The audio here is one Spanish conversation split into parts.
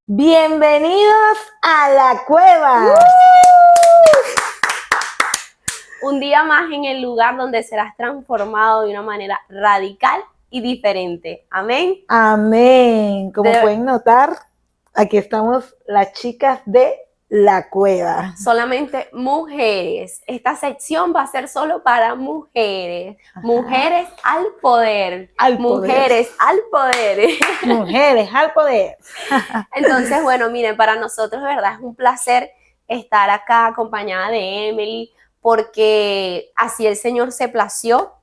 Bienvenidos a la cueva. Un día más en el lugar donde serás transformado de una manera radical y diferente. Amén. Amén. Como pueden notar, aquí estamos las chicas de la cueva. Solamente mujeres. Esta sección va a ser solo para mujeres. Ajá. Mujeres al poder. Mujeres al poder. Mujeres al poder. Entonces, bueno, miren, para nosotros, de verdad, es un placer estar acá acompañada de Emily, porque así el Señor se plació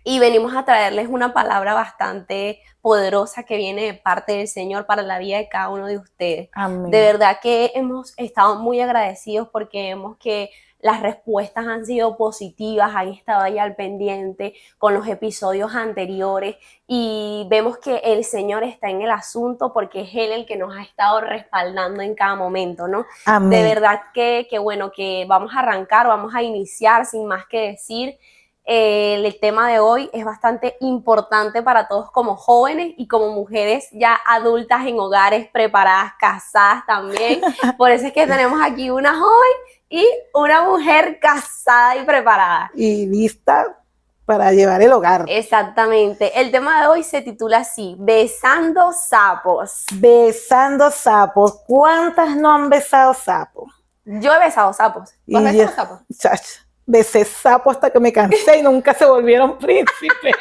y venimos a traerles una palabra bastante poderosa que viene de parte del Señor para la vida de cada uno de ustedes. Amén. De verdad que hemos estado muy agradecidos porque vemos que las respuestas han sido positivas, han estado ahí al pendiente con los episodios anteriores y vemos que el Señor está en el asunto porque es Él el que nos ha estado respaldando en cada momento, ¿no? Amén. De verdad que bueno, que vamos a arrancar, vamos a iniciar sin más que decir. El tema de hoy es bastante importante para todos como jóvenes y como mujeres ya adultas en hogares, preparadas, casadas también. Por eso es que tenemos aquí una joven y una mujer casada y preparada. Y lista para llevar el hogar. Exactamente. El tema de hoy se titula así: besando sapos. Besando sapos. ¿Cuántas no han besado sapos? Yo he besado sapos. ¿Tú has besado sapos? Chacha. Besé sapo hasta que me cansé y nunca se volvieron príncipes.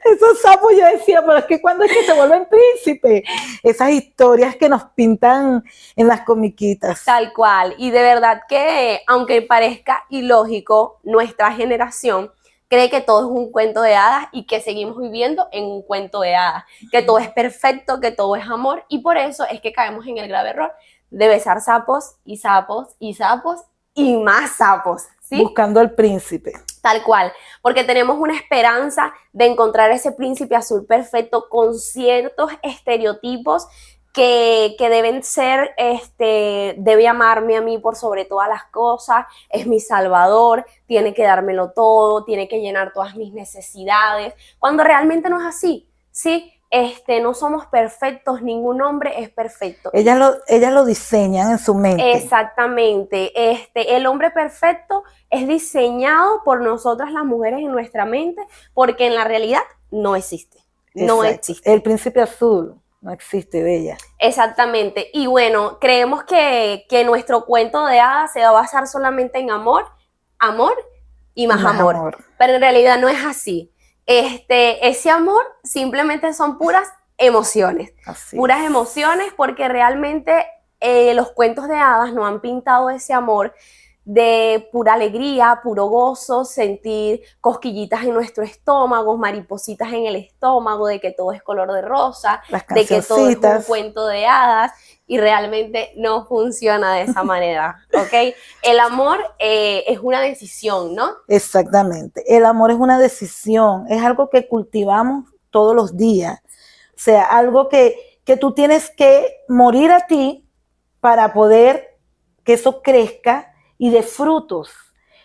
Esos sapos yo decía, pero es que ¿cuándo es que se vuelven príncipes? Esas historias que nos pintan en las comiquitas. Tal cual. Y de verdad que, aunque parezca ilógico, nuestra generación cree que todo es un cuento de hadas y que seguimos viviendo en un cuento de hadas, que todo es perfecto, que todo es amor, y por eso es que caemos en el grave error de besar sapos y sapos y sapos y más sapos, ¿sí? Buscando al príncipe. Tal cual, porque tenemos una esperanza de encontrar ese príncipe azul perfecto con ciertos estereotipos que deben ser, debe amarme a mí por sobre todas las cosas, es mi salvador, tiene que dármelo todo, tiene que llenar todas mis necesidades, cuando realmente no es así, ¿sí? No somos perfectos, ningún hombre es perfecto. Ellas lo diseñan en su mente. Exactamente. El hombre perfecto es diseñado por nosotras las mujeres en nuestra mente, porque en la realidad no existe. No existe. El príncipe azul no existe, bella. Exactamente. Y bueno, creemos que nuestro cuento de hadas se va a basar solamente en amor, amor y más amor. Pero en realidad no es así. Ese amor simplemente son puras emociones. Puras emociones, porque realmente los cuentos de hadas nos han pintado ese amor de pura alegría, puro gozo, sentir cosquillitas en nuestro estómago, maripositas en el estómago, de que todo es color de rosa, de que todo es un cuento de hadas, y realmente no funciona de esa manera, ¿ok? El amor es una decisión, ¿no? Exactamente, el amor es una decisión, es algo que cultivamos todos los días, o sea, algo que tú tienes que morir a ti para poder que eso crezca y de frutos.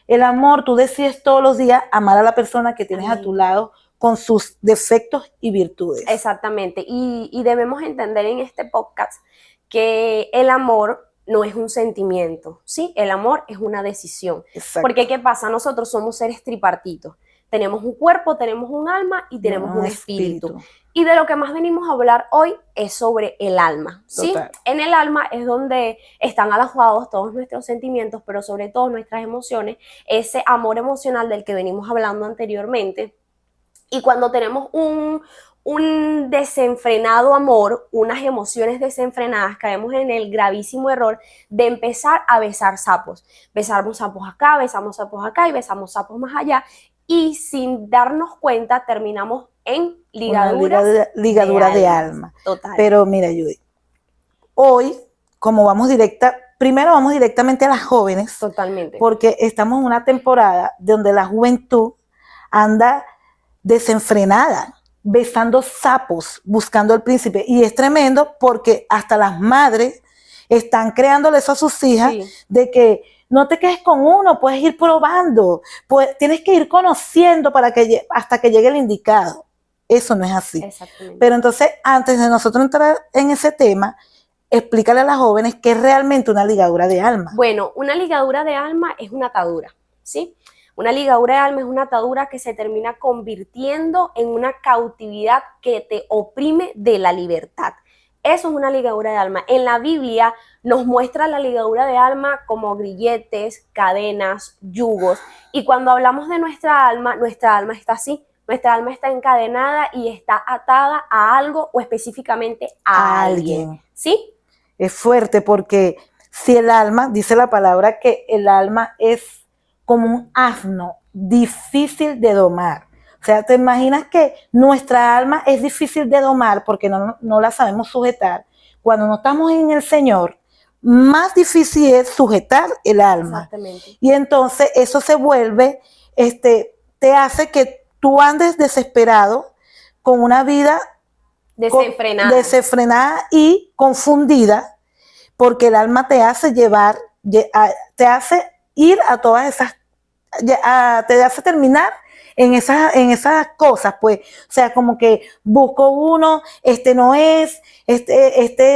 El amor, tú decides todos los días amar a la persona que tienes a tu lado con sus defectos y virtudes. Exactamente, y debemos entender en este podcast que el amor no es un sentimiento, ¿sí? El amor es una decisión. Exacto. Porque ¿qué pasa? Nosotros somos seres tripartitos. Tenemos un cuerpo, tenemos un alma y tenemos un espíritu. Y de lo que más venimos a hablar hoy es sobre el alma, ¿sí? Total. En el alma es donde están alojados todos nuestros sentimientos, pero sobre todo nuestras emociones, ese amor emocional del que venimos hablando anteriormente. Y cuando tenemos un desenfrenado amor, unas emociones desenfrenadas, caemos en el gravísimo error de empezar a besar sapos. Besamos sapos acá y besamos sapos más allá, y sin darnos cuenta terminamos en ligadura de alma. Total. Pero mira, Judy, hoy, como primero vamos directamente a las jóvenes. Totalmente. Porque estamos en una temporada donde la juventud anda desenfrenada, besando sapos, buscando al príncipe. Y es tremendo porque hasta las madres están creándole eso a sus hijas, sí, de que no te quedes con uno, puedes ir probando, tienes que ir conociendo hasta que llegue el indicado. eso no es así. Exactamente. Pero entonces, antes de nosotros entrar en ese tema, explícale a las jóvenes qué es realmente una ligadura de alma. Bueno, una ligadura de alma es una atadura, ¿sí? Una ligadura de alma es una atadura que se termina convirtiendo en una cautividad que te oprime de la libertad. Eso es una ligadura de alma. En la Biblia nos muestra la ligadura de alma como grilletes, cadenas, yugos. Y cuando hablamos de nuestra alma está así. Nuestra alma está encadenada y está atada a algo o específicamente a alguien. ¿Sí? Es fuerte porque si el alma, dice la palabra que el alma es como un asno difícil de domar. O sea, te imaginas que nuestra alma es difícil de domar porque no la sabemos sujetar. Cuando no estamos en el Señor, más difícil es sujetar el alma. Exactamente. Y entonces eso se vuelve, te hace que tú andes desesperado con una vida desenfrenada y confundida, porque el alma te hace llevar, te hace ir a todas esas, te hace terminar en esas cosas, pues, o sea, como que busco uno, no es,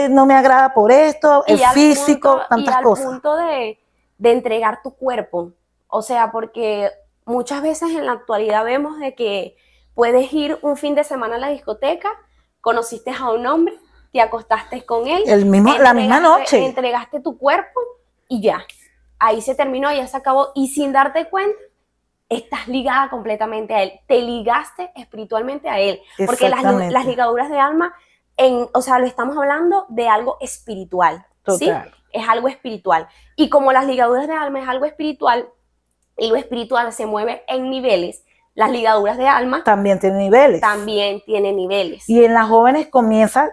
no me agrada por esto, el físico, tantas cosas. Y al punto de entregar tu cuerpo, o sea, porque muchas veces en la actualidad vemos de que puedes ir un fin de semana a la discoteca, conociste a un hombre, te acostaste con él, la misma noche, entregaste tu cuerpo y ya, ahí se terminó, ya se acabó, y sin darte cuenta, estás ligada completamente a él, te ligaste espiritualmente a él, porque las ligaduras de alma, o sea, lo estamos hablando de algo espiritual, ¿sí? Es algo espiritual, y como las ligaduras de alma es algo espiritual, y lo espiritual se mueve en niveles, las ligaduras de alma también tienen niveles. También tienen niveles. Y en las jóvenes comienza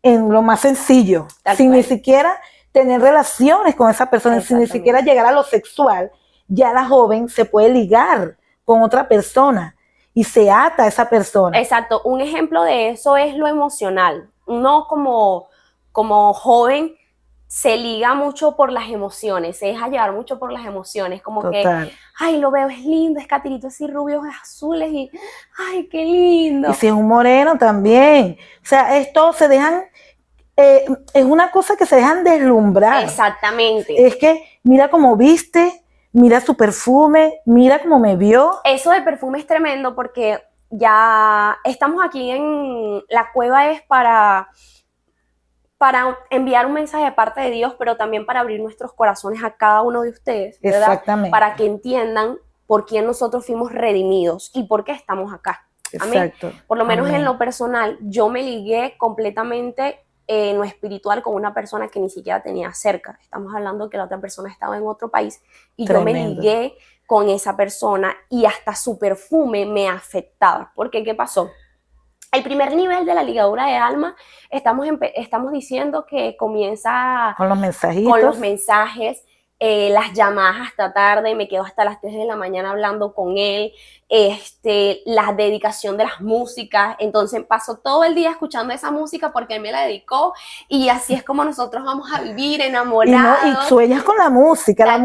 en lo más sencillo, sin ni siquiera tener relaciones con esa persona, sin ni siquiera llegar a lo sexual. Ya la joven se puede ligar con otra persona y se ata a esa persona. Exacto, un ejemplo de eso es lo emocional. Uno como joven se liga mucho por las emociones, se deja llevar mucho por las emociones, como que, ay, lo veo, es lindo, es catirito así, rubios, azules, y ay, qué lindo. Y si es un moreno también, o sea, esto se dejan, es una cosa que se dejan deslumbrar. Exactamente. Es que mira cómo viste, mira su perfume, mira cómo me vio. Eso del perfume es tremendo porque ya estamos aquí en la cueva, es para enviar un mensaje de parte de Dios, pero también para abrir nuestros corazones a cada uno de ustedes, ¿verdad? Exactamente. Para que entiendan por quién nosotros fuimos redimidos y por qué estamos acá. Amén. Exacto. Por lo menos en lo personal, yo me ligué completamente en lo espiritual con una persona que ni siquiera tenía cerca. Estamos hablando que la otra persona estaba en otro país y tremendo. Yo me ligué con esa persona y hasta su perfume me afectaba. Porque, ¿qué pasó? El primer nivel de la ligadura de alma, estamos diciendo que comienza con los mensajitos. Con los mensajes, las llamadas hasta tarde, me quedo hasta las 3 de la mañana hablando con él, la dedicación de las músicas, entonces paso todo el día escuchando esa música porque él me la dedicó y así es como nosotros vamos a vivir enamorados. Y sueñas con la música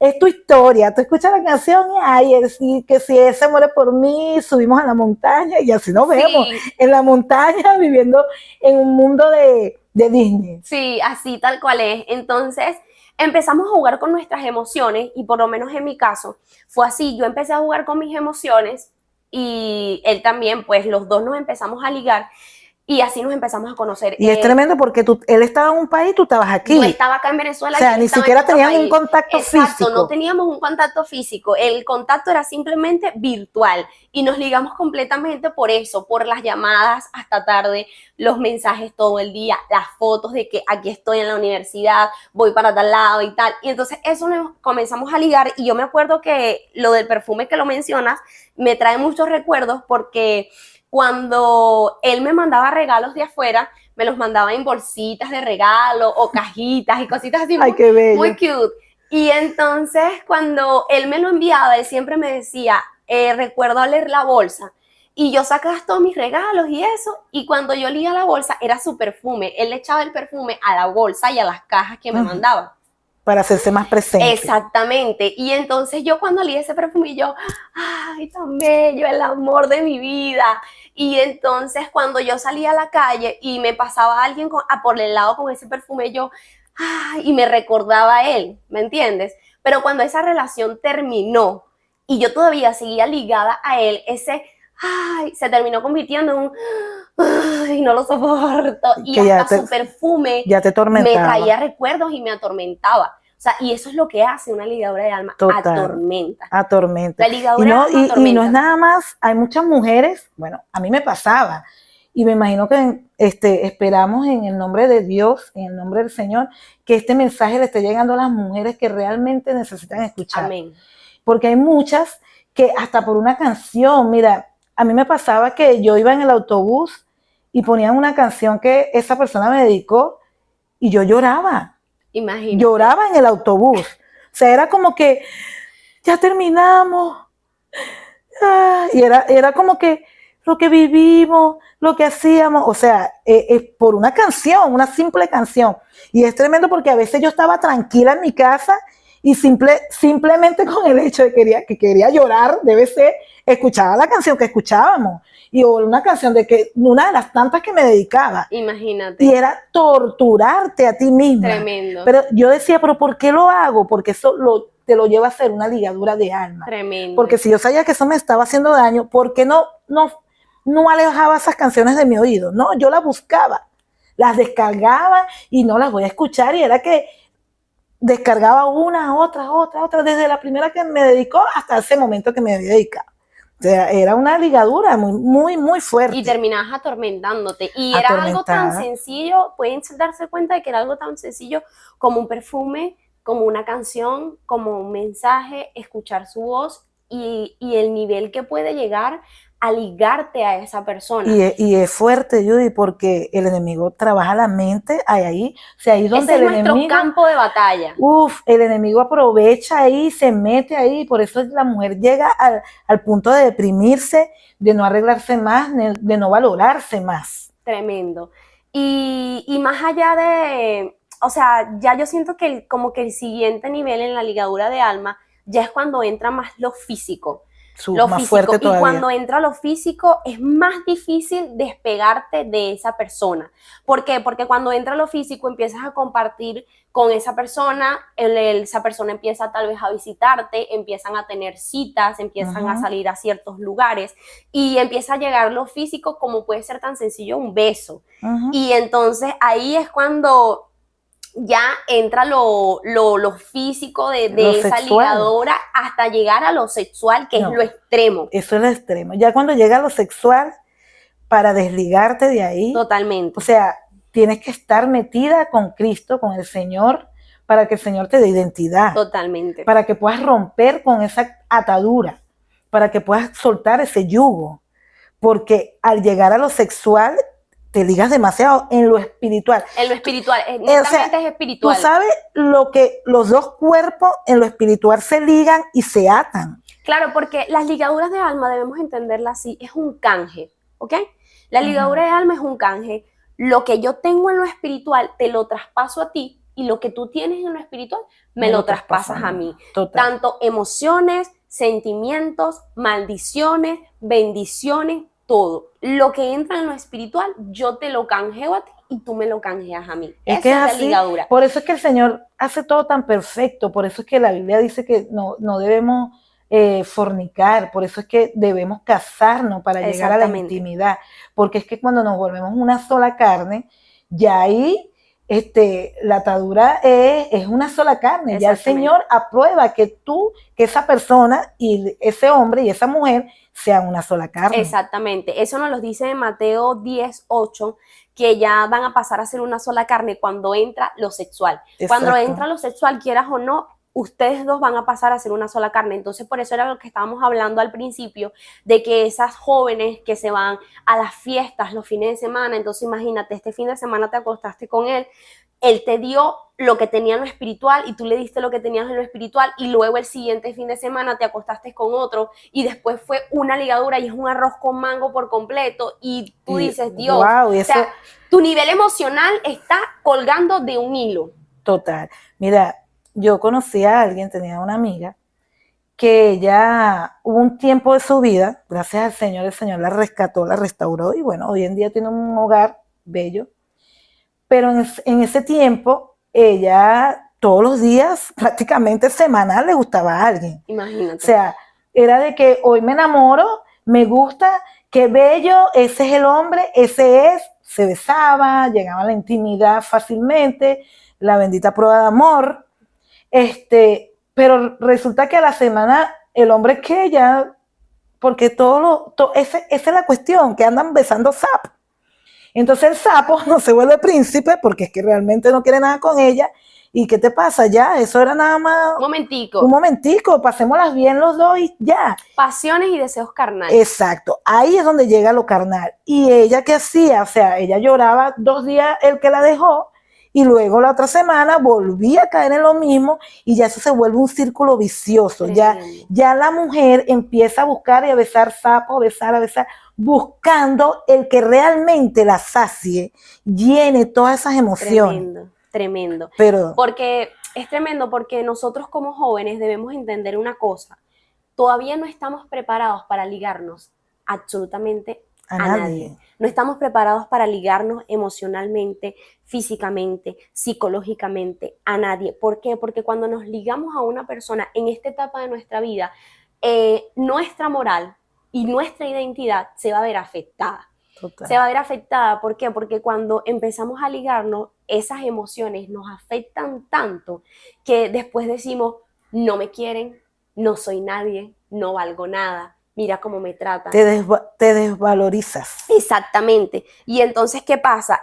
es tu historia, tú escuchas la canción y ay, que si él se muere por mí, subimos a la montaña y así nos vemos, en la montaña viviendo en un mundo de Disney. Sí, así tal cual es, entonces empezamos a jugar con nuestras emociones y por lo menos en mi caso fue así, yo empecé a jugar con mis emociones y él también, pues los dos nos empezamos a ligar y así nos empezamos a conocer. Y es tremendo porque él estaba en un país, tú estabas aquí. Yo estaba acá en Venezuela. O sea, ni siquiera tenían un contacto físico. Exacto, no teníamos un contacto físico. El contacto era simplemente virtual y nos ligamos completamente por eso, por las llamadas hasta tarde, los mensajes todo el día, las fotos de que aquí estoy en la universidad, voy para tal lado y tal. Y entonces eso nos comenzamos a ligar y yo me acuerdo que lo del perfume que lo mencionas me trae muchos recuerdos porque cuando él me mandaba regalos de afuera, me los mandaba en bolsitas de regalo o cajitas y cositas así. Ay, qué bello. Muy cute. Y entonces cuando él me lo enviaba, él siempre me decía, recuerdo leer la bolsa. Y yo sacaba todos mis regalos y eso, y cuando yo leía la bolsa era su perfume. Él le echaba el perfume a la bolsa y a las cajas que me mandaba. para hacerse más presente. Exactamente. Y entonces yo cuando olí ese perfume, yo, ay, tan bello, el amor de mi vida. Y entonces cuando yo salía a la calle y me pasaba alguien por el lado con ese perfume, yo, ay, y me recordaba a él, ¿me entiendes? Pero cuando esa relación terminó y yo todavía seguía ligada a él, ese, ay, se terminó convirtiendo en un, ay, no lo soporto. Y que hasta su perfume ya te me traía recuerdos y me atormentaba. O sea, y eso es lo que hace una ligadura de alma. Total, atormenta. Atormenta. La ligadura de alma atormenta. Y no es nada más, hay muchas mujeres, bueno, a mí me pasaba, y me imagino que esperamos en el nombre de Dios, en el nombre del Señor, que este mensaje le esté llegando a las mujeres que realmente necesitan escuchar. Amén. Porque hay muchas que hasta por una canción, mira, a mí me pasaba que yo iba en el autobús y ponían una canción que esa persona me dedicó y yo lloraba. Imagínate. Lloraba en el autobús. O sea, era como que ya terminamos. Y era como que lo que vivimos, lo que hacíamos, o sea, por una canción, una simple canción. Y es tremendo porque a veces yo estaba tranquila en mi casa y simplemente con el hecho de que quería llorar, debe ser, escuchaba la canción que escuchábamos. Y una canción una de las tantas que me dedicaba. Imagínate. Y era torturarte a ti misma. Tremendo. Pero yo decía, ¿pero por qué lo hago? Porque eso te lo lleva a hacer una ligadura de alma. Tremendo. Porque si yo sabía que eso me estaba haciendo daño, ¿por qué no alejaba esas canciones de mi oído? No, yo las buscaba, las descargaba y no las voy a escuchar. Y era que descargaba una, otra, desde la primera que me dedicó hasta ese momento que me había dedicado. O sea, era una ligadura muy, muy, muy fuerte. Y terminabas atormentándote. Y era algo tan sencillo, pueden darse cuenta de que era algo tan sencillo como un perfume, como una canción, como un mensaje, escuchar su voz y el nivel que puede llegar a ligarte a esa persona. Y es fuerte, Judy, porque el enemigo trabaja la mente ahí. O sea, ahí donde ese es nuestro campo de batalla. El enemigo aprovecha ahí, se mete ahí, por eso la mujer llega al punto de deprimirse, de no arreglarse más, de no valorarse más. Tremendo. Y más allá de, o sea, ya yo siento que como que el siguiente nivel en la ligadura de alma ya es cuando entra más lo físico. Lo más físico. Fuerte todavía. Y cuando entra lo físico es más difícil despegarte de esa persona. ¿Por qué? Porque cuando entra lo físico empiezas a compartir con esa persona, esa persona empieza tal vez a visitarte, empiezan a tener citas, empiezan a salir a ciertos lugares y empieza a llegar lo físico como puede ser tan sencillo un beso. Y entonces ahí es cuando ya entra lo físico de esa ligadura hasta llegar a lo sexual, que es lo extremo. Eso es lo extremo. Ya cuando llega a lo sexual, para desligarte de ahí. Totalmente. O sea, tienes que estar metida con Cristo, con el Señor, para que el Señor te dé identidad. Totalmente. Para que puedas romper con esa atadura, para que puedas soltar ese yugo. Porque al llegar a lo sexual, te ligas demasiado en lo espiritual. En lo espiritual, netamente es espiritual. Tú sabes lo que los dos cuerpos en lo espiritual se ligan y se atan. Claro, porque las ligaduras de alma debemos entenderla así, es un canje, ¿ok? La ligadura de alma es un canje. Lo que yo tengo en lo espiritual te lo traspaso a ti y lo que tú tienes en lo espiritual me lo traspasas a mí. Total. Tanto emociones, sentimientos, maldiciones, bendiciones, todo. Lo que entra en lo espiritual, yo te lo canjeo a ti y tú me lo canjeas a mí. Esa es la ligadura. Por eso es que el Señor hace todo tan perfecto, por eso es que la Biblia dice que no debemos fornicar, por eso es que debemos casarnos para llegar a la intimidad, porque es que cuando nos volvemos una sola carne, ya ahí la atadura es una sola carne, ya el Señor aprueba que esa persona y ese hombre y esa mujer sean una sola carne. Exactamente, eso nos lo dice en Mateo 10:8, que ya van a pasar a ser una sola carne cuando entra lo sexual. Exacto. Cuando entra lo sexual, quieras o no, ustedes dos van a pasar a ser una sola carne. Entonces, por eso era lo que estábamos hablando al principio, de que esas jóvenes que se van a las fiestas los fines de semana, entonces imagínate, este fin de semana te acostaste con él te dio lo que tenía en lo espiritual y tú le diste lo que tenías en lo espiritual y luego el siguiente fin de semana te acostaste con otro y después fue una ligadura y es un arroz con mango por completo y tú dices, Dios, wow, o sea, tu nivel emocional está colgando de un hilo. Total. Mira, yo conocí a alguien, tenía una amiga, que ella hubo un tiempo de su vida, gracias al Señor, el Señor la rescató, la restauró y bueno, hoy en día tiene un hogar bello, pero en ese tiempo ella todos los días, prácticamente semanal, le gustaba a alguien. Imagínate. O sea, era de que hoy me enamoro, me gusta, qué bello, ese es el hombre, ese es, se besaba, llegaba a la intimidad fácilmente, la bendita prueba de amor, pero resulta que a la semana el hombre que ya, porque esa es la cuestión, que andan besando sapo. Entonces el sapo no se vuelve príncipe porque es que realmente no quiere nada con ella. ¿Y qué te pasa? Ya, eso era nada más... Un momentico, pasémoslas bien los dos y ya. Pasiones y deseos carnales. Exacto, ahí es donde llega lo carnal. ¿Y ella qué hacía? O sea, ella lloraba 2 días el que la dejó y luego la otra semana volvía a caer en lo mismo y ya eso se vuelve un círculo vicioso. Ya la mujer empieza a buscar y a besar sapos, a besar, buscando el que realmente la sacie, llene todas esas emociones. Tremendo. Pero, porque es tremendo porque nosotros como jóvenes debemos entender una cosa. Todavía no estamos preparados para ligarnos absolutamente a nadie. No estamos preparados para ligarnos emocionalmente, físicamente, psicológicamente a nadie. ¿Por qué? Porque cuando nos ligamos a una persona en esta etapa de nuestra vida, nuestra moral y nuestra identidad se va a ver afectada. Total. Se va a ver afectada, ¿por qué? Porque cuando empezamos a ligarnos, esas emociones nos afectan tanto que después decimos, no me quieren, no soy nadie, no valgo nada, mira cómo me tratan. Te desvalorizas. Exactamente. Y entonces, ¿qué pasa?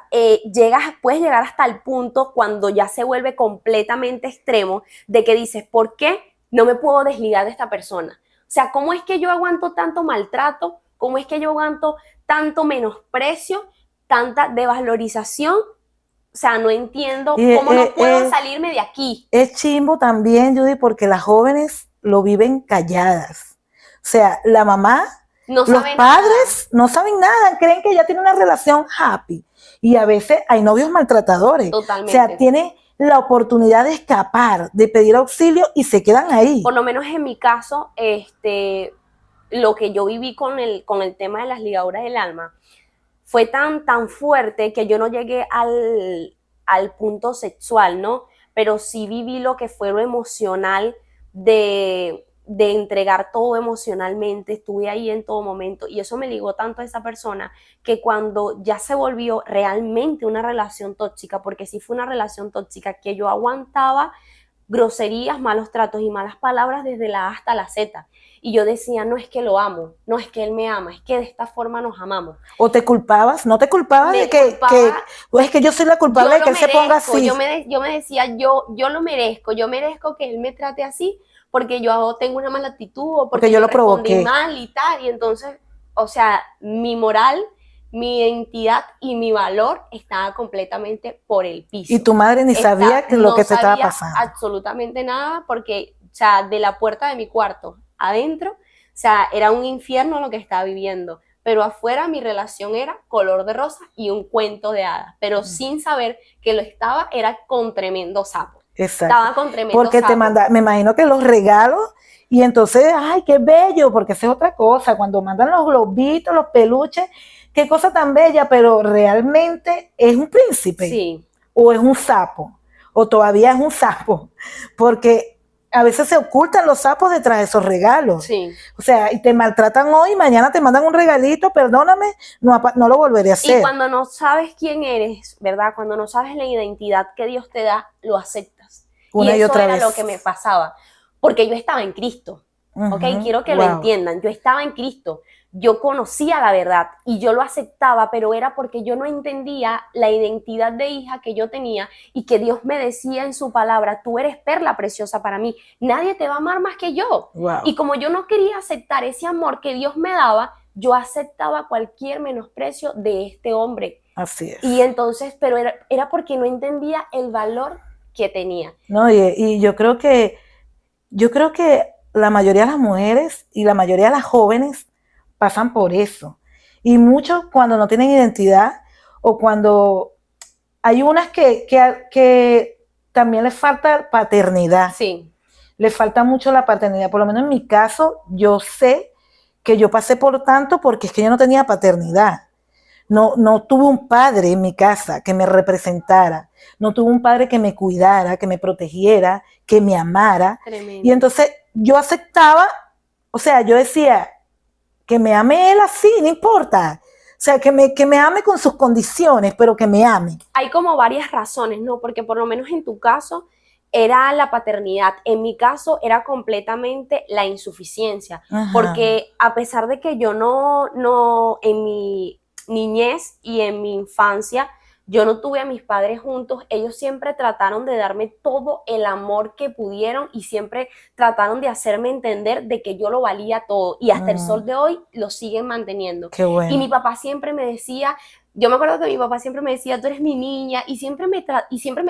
Puedes llegar hasta el punto cuando ya se vuelve completamente extremo de que dices, ¿por qué no me puedo desligar de esta persona? O sea, ¿cómo es que yo aguanto tanto maltrato? ¿Cómo es que yo aguanto tanto menosprecio, tanta desvalorización? O sea, no entiendo cómo no puedo salirme de aquí. Es chimbo también, Judy, porque las jóvenes lo viven calladas. O sea, la mamá, los padres no saben nada, creen que ella tiene una relación happy. Y a veces hay novios maltratadores. Totalmente. O sea, tiene la oportunidad de escapar, de pedir auxilio y se quedan ahí. Por lo menos en mi caso, lo que yo viví con el tema de las ligaduras del alma fue tan fuerte que yo no llegué al punto sexual, ¿no? Pero sí viví lo que fue lo emocional de entregar todo emocionalmente, estuve ahí en todo momento y eso me ligó tanto a esa persona que cuando ya se volvió realmente una relación tóxica, porque sí fue una relación tóxica que yo aguantaba groserías, malos tratos y malas palabras desde la A hasta la Z. Y yo decía, no es que lo amo, no es que él me ama, es que de esta forma nos amamos. ¿O te culpabas? ¿No te culpabas de que es que yo soy la culpable de que él se ponga así? Yo me decía, yo lo merezco, yo merezco que él me trate así porque yo tengo una mala actitud o porque yo lo provoqué mal y tal. Y entonces, o sea, mi moral, mi identidad y mi valor estaba completamente por el piso. Y tu madre ni sabía lo que te estaba pasando. Absolutamente nada porque, o sea, de la puerta de mi cuarto adentro, o sea, era un infierno lo que estaba viviendo, pero afuera mi relación era color de rosa y un cuento de hadas, pero sin saber que lo era con tremendo sapo. Exacto. Estaba con tremendo porque sapo. me imagino que los regalos, y entonces, ay, qué bello, porque esa es otra cosa, cuando mandan los globitos, los peluches, qué cosa tan bella, pero realmente es un príncipe, sí, o es un sapo, o todavía es un sapo, porque a veces se ocultan los sapos detrás de esos regalos. Sí. O sea, y te maltratan hoy, mañana te mandan un regalito, perdóname, no lo volveré a hacer. Y cuando no sabes quién eres, ¿verdad? Cuando no sabes la identidad que Dios te da, lo aceptas. Una y otra vez. Eso era lo que me pasaba, porque yo estaba en Cristo. ¿Ok? Quiero que lo entiendan. Yo estaba en Cristo. Yo conocía la verdad y yo lo aceptaba, pero era porque yo no entendía la identidad de hija que yo tenía y que Dios me decía en su palabra, tú eres perla preciosa para mí, nadie te va a amar más que yo. Wow. Y como yo no quería aceptar ese amor que Dios me daba, yo aceptaba cualquier menosprecio de este hombre. Así es. Y entonces, pero era porque no entendía el valor que tenía. No, y yo creo que la mayoría de las mujeres y la mayoría de las jóvenes pasan por eso. Y muchos cuando no tienen identidad o cuando hay unas que también les falta paternidad. Sí. Les falta mucho la paternidad. Por lo menos en mi caso, yo sé que yo pasé por tanto porque es que yo no tenía paternidad. No tuve un padre en mi casa que me representara. No tuve un padre que me cuidara, que me protegiera, que me amara. Tremendo. Y entonces yo aceptaba, o sea, yo decía, que me ame él así, no importa. O sea, que me ame con sus condiciones, pero que me ame. Hay como varias razones, ¿no? Porque por lo menos en tu caso era la paternidad. En mi caso era completamente la insuficiencia. Ajá. Porque a pesar de que yo no, en mi niñez y en mi infancia, yo no tuve a mis padres juntos, ellos siempre trataron de darme todo el amor que pudieron y siempre trataron de hacerme entender de que yo lo valía todo y hasta el sol de hoy lo siguen manteniendo. Qué bueno. Y mi papá siempre me decía, yo me acuerdo que mi papá siempre me decía, tú eres mi niña, y siempre me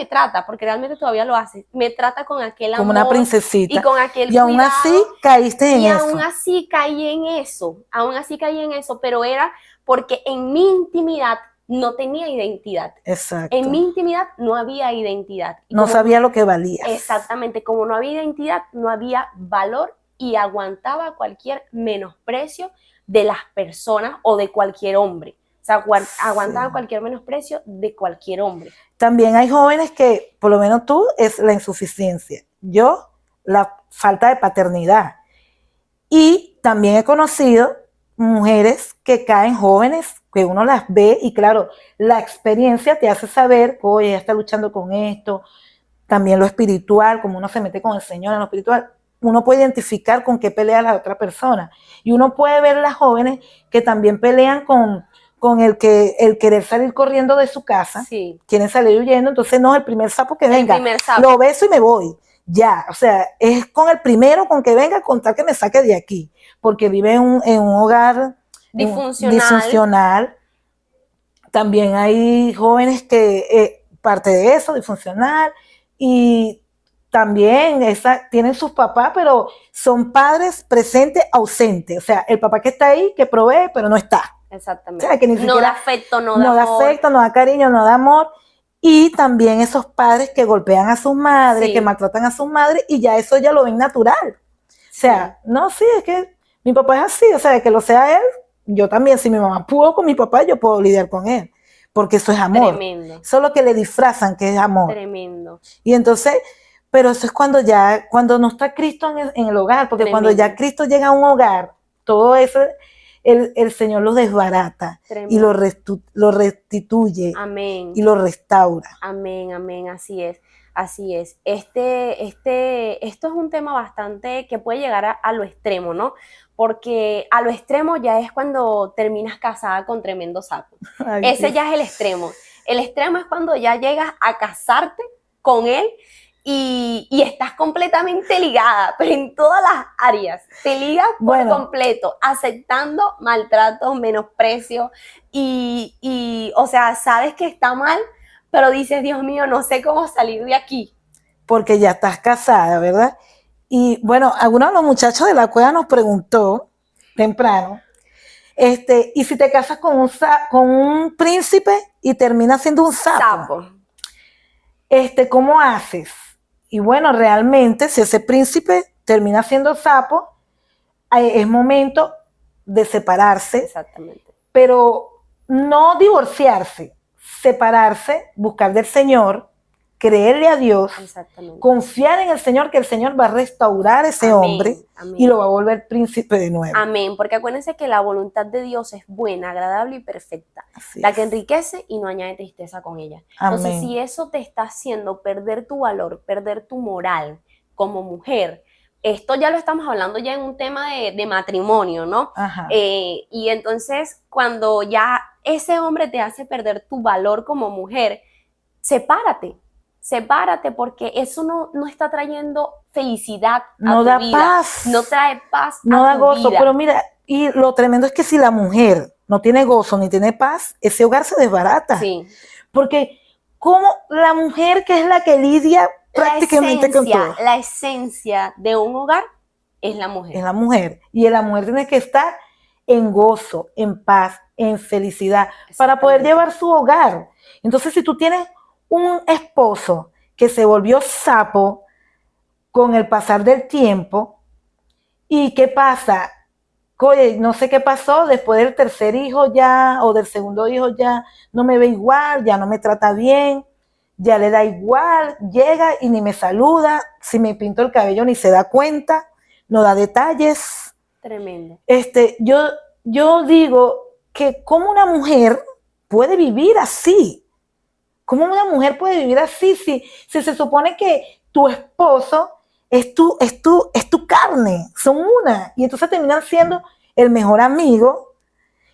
trata, porque realmente todavía lo hace, me trata con aquel amor. Como una princesita. Y con aquel y aún cuidado, así caíste en y eso. aún así caí en eso, pero era porque en mi intimidad no tenía identidad. Exacto. En mi intimidad no había identidad. Y no sabía lo que valía. Exactamente, como no había identidad, no había valor y aguantaba cualquier menosprecio de las personas o de cualquier hombre. O sea, aguantaba cualquier menosprecio de cualquier hombre. También hay jóvenes que, por lo menos tú, es la insuficiencia. Yo, la falta de paternidad. Y también he conocido mujeres que caen jóvenes, que uno las ve y claro, la experiencia te hace saber, oye, ella está luchando con esto. También lo espiritual, como uno se mete con el Señor en lo espiritual, uno puede identificar con qué pelea la otra persona. Y uno puede ver las jóvenes que también pelean con el querer salir corriendo de su casa, sí. Quieren salir huyendo, entonces no es el primer sapo que venga, sapo. Lo beso y me voy, ya, o sea, es con el primero con que venga a contar que me saque de aquí, porque vive en un hogar disfuncional. También hay jóvenes que parte de eso, disfuncional, y también tienen sus papás, pero son padres presentes, ausentes, o sea, el papá que está ahí, que provee, pero no está. Exactamente. O sea, que ni siquiera, no da afecto, no da afecto, no da cariño, no da amor. Y también esos padres que golpean a sus madres, que maltratan a sus madres, y ya eso ya lo ven natural. O sea, no, sí, es que mi papá es así, o sea, que lo sea él, yo también, si mi mamá pudo con mi papá, yo puedo lidiar con él, porque eso es amor. Tremendo. Eso es lo que le disfrazan, que es amor. Tremendo. Y entonces, pero eso es cuando no está Cristo en el hogar, porque cuando ya Cristo llega a un hogar, todo eso, el Señor lo desbarata. Tremendo. Y lo restituye. Amén. Y lo restaura. Amén, amén, así es. Así es. Esto es un tema bastante que puede llegar a lo extremo, ¿no? Porque a lo extremo ya es cuando terminas casada con tremendo sapo. Ay, ese ya es el extremo. El extremo es cuando ya llegas a casarte con él y estás completamente ligada, pero en todas las áreas. Te ligas por completo, aceptando maltrato, menosprecio y, o sea, sabes que está mal, pero dices, Dios mío, no sé cómo salir de aquí. Porque ya estás casada, ¿verdad? Y bueno, alguno de los muchachos de la cueva nos preguntó temprano, ¿y si te casas con un príncipe y terminas siendo un sapo? ¿Cómo haces? Y bueno, realmente, si ese príncipe termina siendo sapo, es momento de separarse. Exactamente. Pero no divorciarse, separarse, buscar del Señor, creerle a Dios, confiar en el Señor, que el Señor va a restaurar a ese hombre y lo va a volver príncipe de nuevo. Amén, porque acuérdense que la voluntad de Dios es buena, agradable y perfecta, la que enriquece y no añade tristeza con ella. Amén. Entonces, si eso te está haciendo perder tu valor, perder tu moral como mujer, esto ya lo estamos hablando ya en un tema de matrimonio, ¿no? Y entonces, cuando ya ese hombre te hace perder tu valor como mujer, sepárate porque eso no está trayendo felicidad a tu vida. No da paz. No trae paz a tu vida. No da gozo, pero mira, y lo tremendo es que si la mujer no tiene gozo ni tiene paz, ese hogar se desbarata. Sí. Porque como la mujer que es la que lidia prácticamente con todo. La esencia de un hogar es la mujer. Es la mujer. Y la mujer tiene que estar en gozo, en paz, en felicidad, para poder llevar su hogar. Entonces, si tú tienes un esposo que se volvió sapo con el pasar del tiempo. ¿Y qué pasa? Oye, no sé qué pasó, después del tercer hijo ya, o del segundo hijo ya, no me ve igual, ya no me trata bien, ya le da igual, llega y ni me saluda, si me pinto el cabello ni se da cuenta, no da detalles. Tremendo. Yo digo que cómo una mujer puede vivir así, cómo una mujer puede vivir así si se supone que tu esposo es tu carne, son una, y entonces terminan siendo el mejor amigo.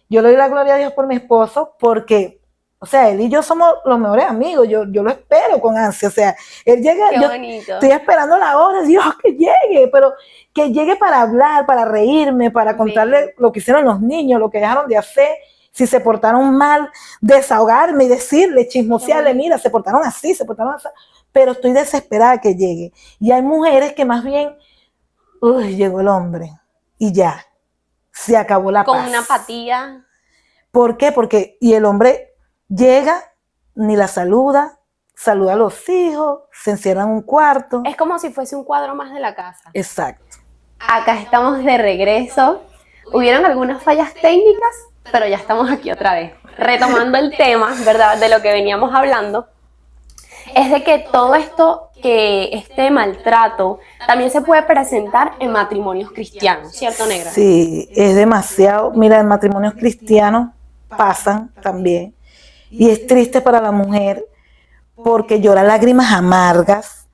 Yo le doy la gloria a Dios por mi esposo, porque, o sea, él y yo somos los mejores amigos, yo lo espero con ansia, o sea, él llega, Qué yo bonito. estoy esperando la hora, Dios, que llegue, pero que llegue para hablar, para reírme, para contarle lo que hicieron los niños, lo que dejaron de hacer, si se portaron mal, desahogarme y decirle, chismosearle, mira, se portaron así, pero estoy desesperada que llegue. Y hay mujeres que más bien, llegó el hombre y ya, se acabó la paz. Con una apatía. ¿Por qué? Porque, y el hombre llega, ni la saluda a los hijos, se encierra en un cuarto. Es como si fuese un cuadro más de la casa. Exacto. Acá estamos de regreso. Hubieron algunas fallas técnicas, pero ya estamos aquí otra vez. Retomando el tema, ¿verdad? De lo que veníamos hablando. Es de que todo esto, que este maltrato, también se puede presentar en matrimonios cristianos, ¿cierto, Negra? Sí, es demasiado. Mira, en matrimonios cristianos pasan también. Y es triste para la mujer porque llora lágrimas amargas,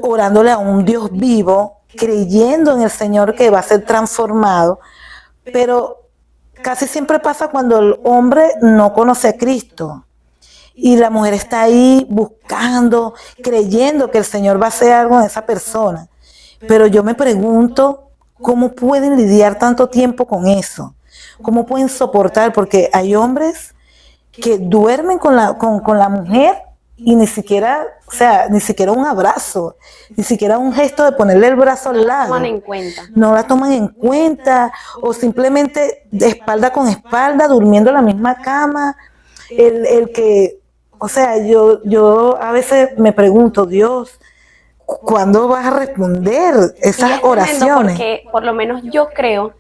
orándole a un Dios vivo, creyendo en el Señor que va a ser transformado, pero casi siempre pasa cuando el hombre no conoce a Cristo y la mujer está ahí buscando, creyendo que el Señor va a hacer algo en esa persona. Pero yo me pregunto, ¿cómo pueden lidiar tanto tiempo con eso? ¿Cómo pueden soportar? Porque hay hombres que duermen con la mujer y ni siquiera, o sea, ni siquiera un abrazo, ni siquiera un gesto de ponerle el brazo al lado. No la toman en cuenta. No la toman en cuenta, o simplemente de espalda con espalda, durmiendo en la misma cama. El que, o sea, yo a veces me pregunto, Dios, ¿cuándo vas a responder esas oraciones? Porque por lo menos yo creo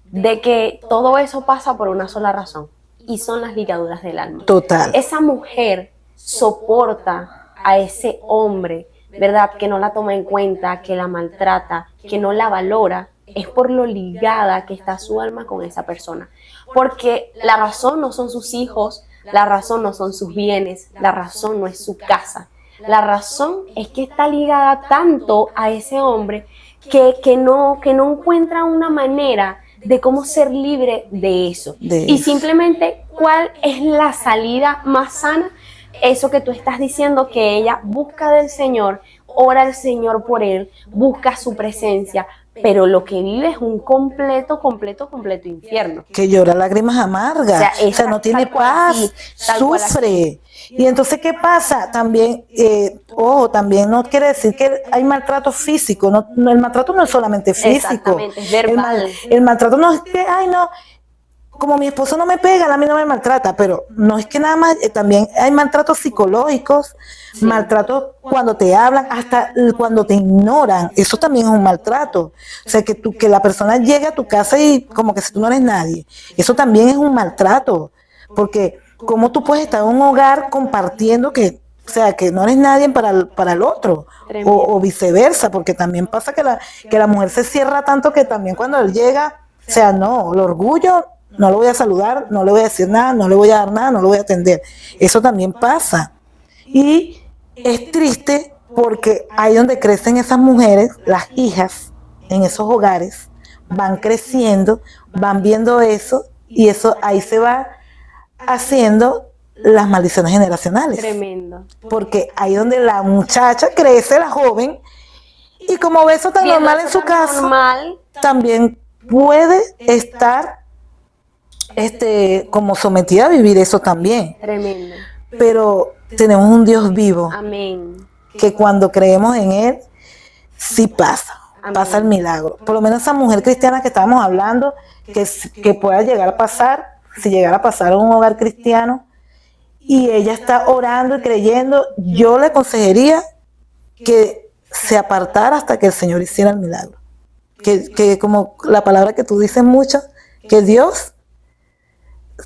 de que todo eso pasa por una sola razón, y son las ligaduras del alma. Total. Esa mujer soporta a ese hombre, ¿verdad? Que no la toma en cuenta, que la maltrata, que no la valora, es por lo ligada que está su alma con esa persona. Porque la razón no son sus hijos, la razón no son sus bienes, la razón no es su casa. La razón es que está ligada tanto a ese hombre que no encuentra una manera de cómo ser libre de eso. Y simplemente, ¿cuál es la salida más sana? Eso que tú estás diciendo, que ella busca del Señor, ora al Señor por él, busca su presencia, pero lo que vive es un completo infierno. Que llora lágrimas amargas, o sea no tiene paz, sufre. Y entonces, ¿qué pasa? También, también no quiere decir que hay maltrato físico, no, el maltrato no es solamente físico. Exactamente, es verbal. El maltrato no es que, como mi esposo no me pega, a mí no me maltrata, pero no es que nada más, también hay maltratos psicológicos, sí. Maltratos cuando te hablan, hasta cuando te ignoran, eso también es un maltrato. O sea, que la persona llegue a tu casa y como que si tú no eres nadie, eso también es un maltrato, porque cómo tú puedes estar en un hogar compartiendo que, o sea, que no eres nadie para el otro, o viceversa, porque también pasa que la mujer se cierra tanto que también cuando él llega, o sea, no, el orgullo, no lo voy a saludar, no le voy a decir nada, no le voy a dar nada, no lo voy a atender. Eso también pasa. Y es triste porque ahí donde crecen esas mujeres, las hijas, en esos hogares, van creciendo, van viendo eso, y eso ahí se va haciendo las maldiciones generacionales. Tremendo. Porque ahí donde la muchacha crece, la joven, y como ve eso tan normal en su casa, también puede estar como sometida a vivir eso también. Tremendo. Pero tenemos un Dios vivo. Amén. Que cuando creemos en Él, sí pasa. Amén. Pasa el milagro. Por lo menos esa mujer cristiana que estábamos hablando, que pueda llegar a pasar, si llegara a pasar en un hogar cristiano, y ella está orando y creyendo, yo le aconsejaría que se apartara hasta que el Señor hiciera el milagro. Que como la palabra que tú dices mucho, que Dios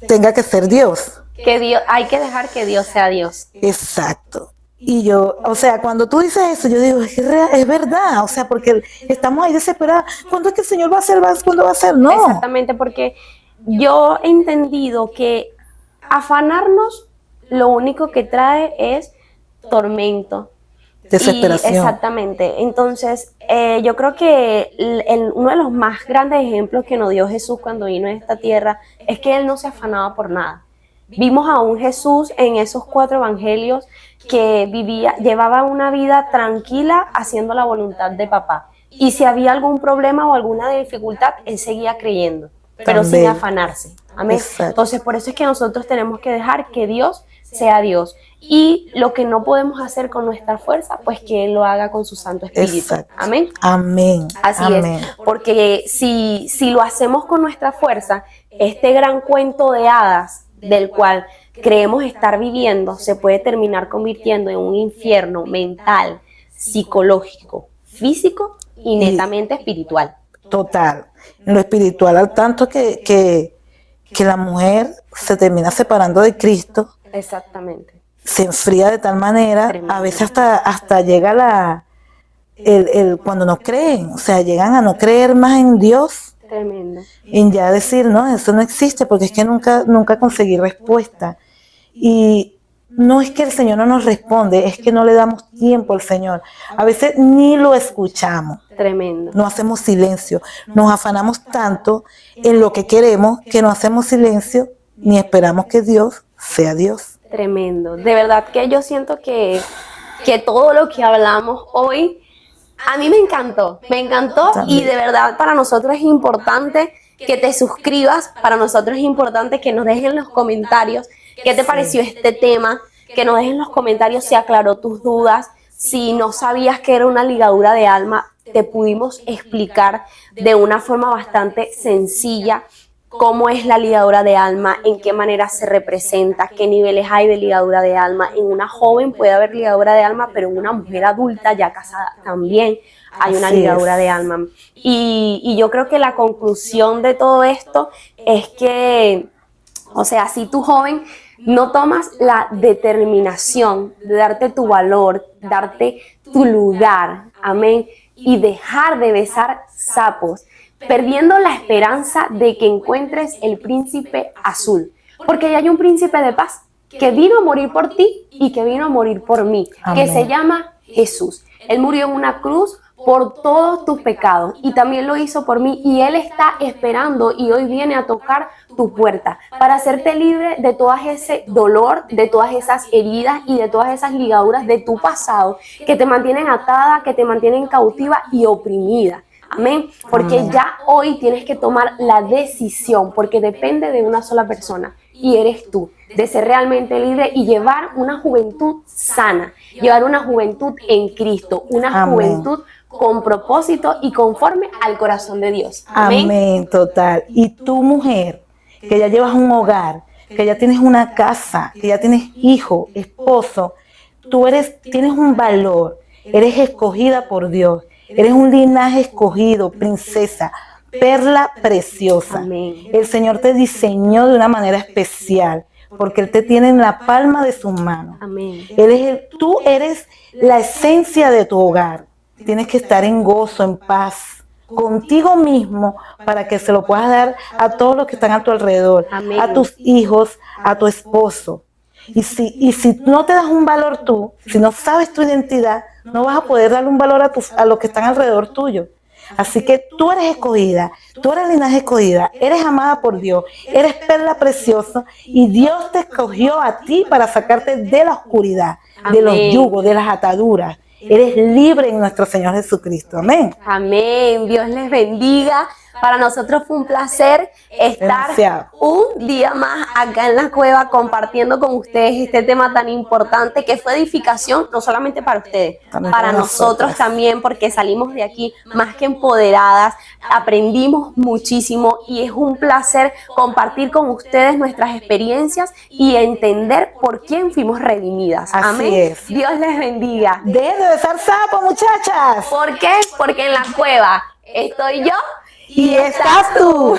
tenga que ser Dios. Que Dios, hay que dejar que Dios sea Dios. Exacto. Y yo, o sea, cuando tú dices eso, yo digo, es verdad, o sea, porque estamos ahí desesperados. ¿Cuándo es que el Señor va a hacer? ¿Cuándo va a hacer? No. Exactamente, porque yo he entendido que afanarnos lo único que trae es tormento. Desesperación. Exactamente. Entonces, yo creo que uno de los más grandes ejemplos que nos dio Jesús cuando vino a esta tierra es que Él no se afanaba por nada. Vimos a un Jesús en esos 4 evangelios que llevaba una vida tranquila haciendo la voluntad de papá. Y si había algún problema o alguna dificultad, Él seguía creyendo, pero sin afanarse. Amén. Exacto. Entonces, por eso es que nosotros tenemos que dejar que Dios sea Dios. Y lo que no podemos hacer con nuestra fuerza, pues que Él lo haga con su Santo Espíritu. Exacto. Amén. Amén. Así Amén. es. Porque si lo hacemos con nuestra fuerza, este gran cuento de hadas del cual creemos estar viviendo se puede terminar convirtiendo en un infierno mental, psicológico, físico y netamente espiritual. Total. En lo espiritual, al tanto que la mujer se termina separando de Cristo. Exactamente. Se enfría de tal manera, Tremendo. a veces hasta llega cuando no creen, o sea, llegan a no creer más en Dios. Tremendo. En ya decir, no, eso no existe, porque es que nunca conseguí respuesta. Y no es que el Señor no nos responde, es que no le damos tiempo al Señor. A veces ni lo escuchamos. Tremendo. No hacemos silencio. Nos afanamos tanto en lo que queremos que no hacemos silencio ni esperamos que Dios sea Dios. Tremendo. De verdad que yo siento que todo lo que hablamos hoy a mí me encantó y de verdad para nosotros es importante que te suscribas, para nosotros es importante que nos dejen en los comentarios qué te pareció este tema, que nos dejen en los comentarios si aclaró tus dudas, si no sabías que era una ligadura de alma, te pudimos explicar de una forma bastante sencilla cómo es la ligadura de alma, en qué manera se representa, qué niveles hay de ligadura de alma. En una joven puede haber ligadura de alma, pero en una mujer adulta ya casada también hay una ligadura de alma. Y yo creo que la conclusión de todo esto es que, o sea, si tú joven no tomas la determinación de darte tu valor, darte tu lugar, amén, y dejar de besar sapos, perdiendo la esperanza de que encuentres el príncipe azul, porque ya hay un príncipe de paz que vino a morir por ti y que vino a morir por mí, Amén. que se llama Jesús. Él murió en una cruz por todos tus pecados y también lo hizo por mí, y Él está esperando y hoy viene a tocar tu puerta para hacerte libre de todo ese dolor, de todas esas heridas y de todas esas ligaduras de tu pasado que te mantienen atada, que te mantienen cautiva y oprimida. Amén. Porque ya hoy tienes que tomar la decisión, porque depende de una sola persona y eres tú, de ser realmente libre y llevar una juventud sana, llevar una juventud en Cristo, una Amén. juventud con propósito y conforme al corazón de Dios. Amén. Amén, total. Y tú, mujer, que ya llevas un hogar, que ya tienes una casa, que ya tienes hijo, esposo, tienes un valor, eres escogida por Dios. Eres un linaje escogido, princesa, perla preciosa. Amén. El Señor te diseñó de una manera especial, porque Él te tiene en la palma de sus manos. Amén. Tú eres la esencia de tu hogar. Tienes que estar en gozo, en paz, contigo mismo, para que se lo puedas dar a todos los que están a tu alrededor, Amén. a tus hijos, a tu esposo. Y si no te das un valor tú, si no sabes tu identidad, no vas a poder darle un valor a los que están alrededor tuyo. Así que tú eres escogida, tú eres linaje escogida, eres amada por Dios, eres perla preciosa y Dios te escogió a ti para sacarte de la oscuridad, de los Amén. yugos, de las ataduras. Eres libre en nuestro Señor Jesucristo. Amén. Amén. Dios les bendiga. Para nosotros fue un placer estar Demasiado. un día más acá en la cueva compartiendo con ustedes este tema tan importante que fue edificación, no solamente para ustedes, También para para nosotros nosotras. también, porque salimos de aquí más que empoderadas, aprendimos muchísimo y es un placer compartir con ustedes nuestras experiencias y entender por quién fuimos redimidas. Así Amén. es. Dios les bendiga. Dejen de besar sapo, muchachas. ¿Por qué? Porque en la cueva estoy yo Y estás tú.